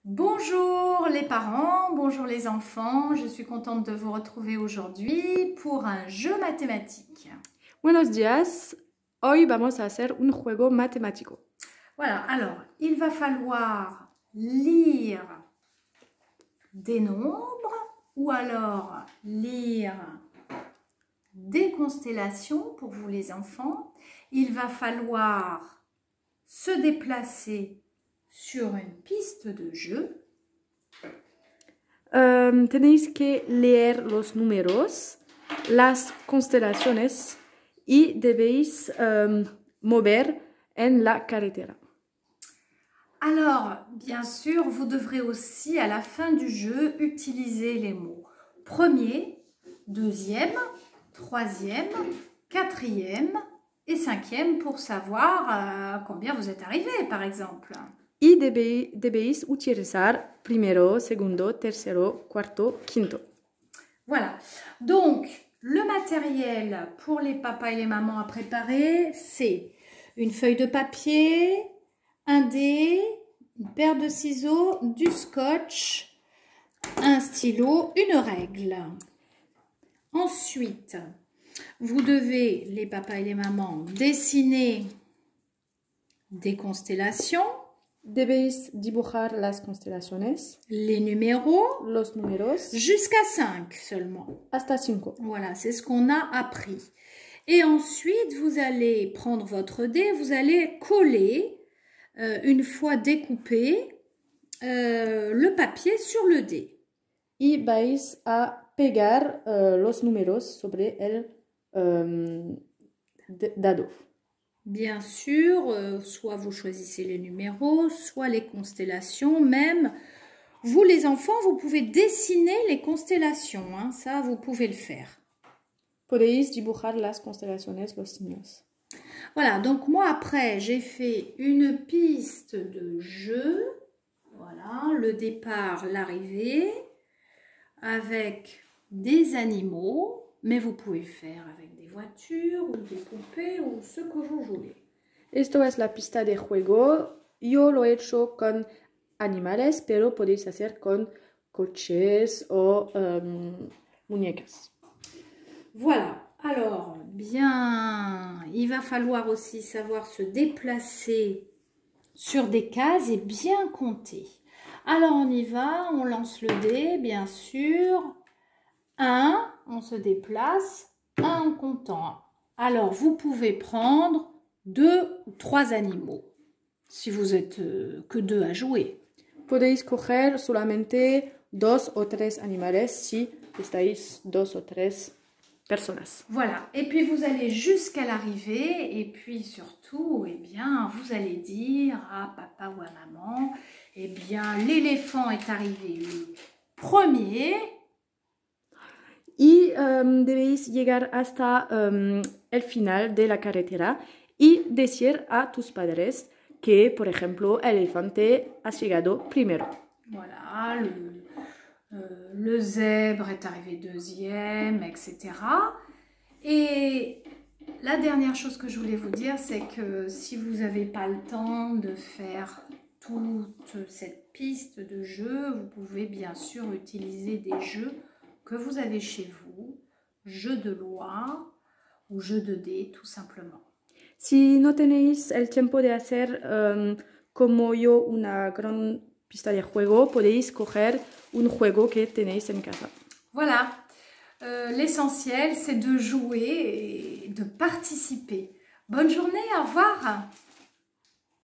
Bonjour les parents, bonjour les enfants, je suis contente de vous retrouver aujourd'hui pour un jeu mathématique. Buenos días, hoy vamos a hacer un juego matemático. Voilà, alors il va falloir lire des nombres ou alors lire des constellations pour vous les enfants. Il va falloir se déplacer sur une piste de jeu. Tenéis que leer los números, las constelaciones y debéis mover en la carretera. Alors, bien sûr, vous devrez aussi, à la fin du jeu, utiliser les mots premier, deuxième, troisième, quatrième et cinquième pour savoir combien vous êtes arrivé, par exemple. Y debéis utilizar primero, segundo, tercero, cuarto, quinto. Voilà. Donc, le matériel pour les papas et les mamans à préparer, c'est une feuille de papier, un dé, une paire de ciseaux, du scotch, un stylo, une règle. Ensuite, vous devez, les papas et les mamans, dessiner des constellations. Debéis dibujar las constelaciones, les numéros, los números, jusqu'à 5 seulement. Hasta 5. Voilà, c'est ce qu'on a appris. Et ensuite, vous allez prendre votre dé, vous allez coller, une fois découpé, le papier sur le dé. Y vais a pegar los números sobre el dado. Bien sûr, soit vous choisissez les numéros, soit les constellations, même. Vous les enfants, vous pouvez dessiner les constellations, hein, ça vous pouvez le faire. Podéis dibujar las constelaciones los signos. Voilà, donc moi après j'ai fait une piste de jeu, voilà, le départ, l'arrivée, avec des animaux, mais vous pouvez faire avec des voitures ou des poupées ou ce que vous voulez. Esto es la pista de juego. Yo lo he hecho con animales, pero podéis hacer con coches o muñecas. Voilà, alors bien, il va falloir aussi savoir se déplacer sur des cases et bien compter. Alors on y va, on lance le dé, bien sûr. 1, on se déplace, 1 en comptant. Alors, vous pouvez prendre 2 ou 3 animaux, si vous êtes que 2 à jouer. Podéis coger solamente 2 o 3 animales si estáis 2 o 3 personas. Voilà, et puis vous allez jusqu'à l'arrivée, et puis surtout, eh bien, vous allez dire à papa ou à maman, eh bien, l'éléphant est arrivé le premier. Y debéis llegar hasta el final de la carretera y decir a tus padres que, por ejemplo, el elefante ha llegado primero. Voilà, le zèbre est arrivé deuxième, etc. Et la dernière chose que je voulais vous dire, c'est que si vous n'avez pas le temps de faire toute cette piste de jeu, vous pouvez bien sûr utiliser des jeux que vous avez chez vous, jeu de loi ou jeu de dés, tout simplement. Si no tenéis el tiempo de hacer como yo una gran pista de juego, podéis coger un juego que tenéis en casa. Voilà, l'essentiel c'est de jouer et de participer. Bonne journée, au revoir.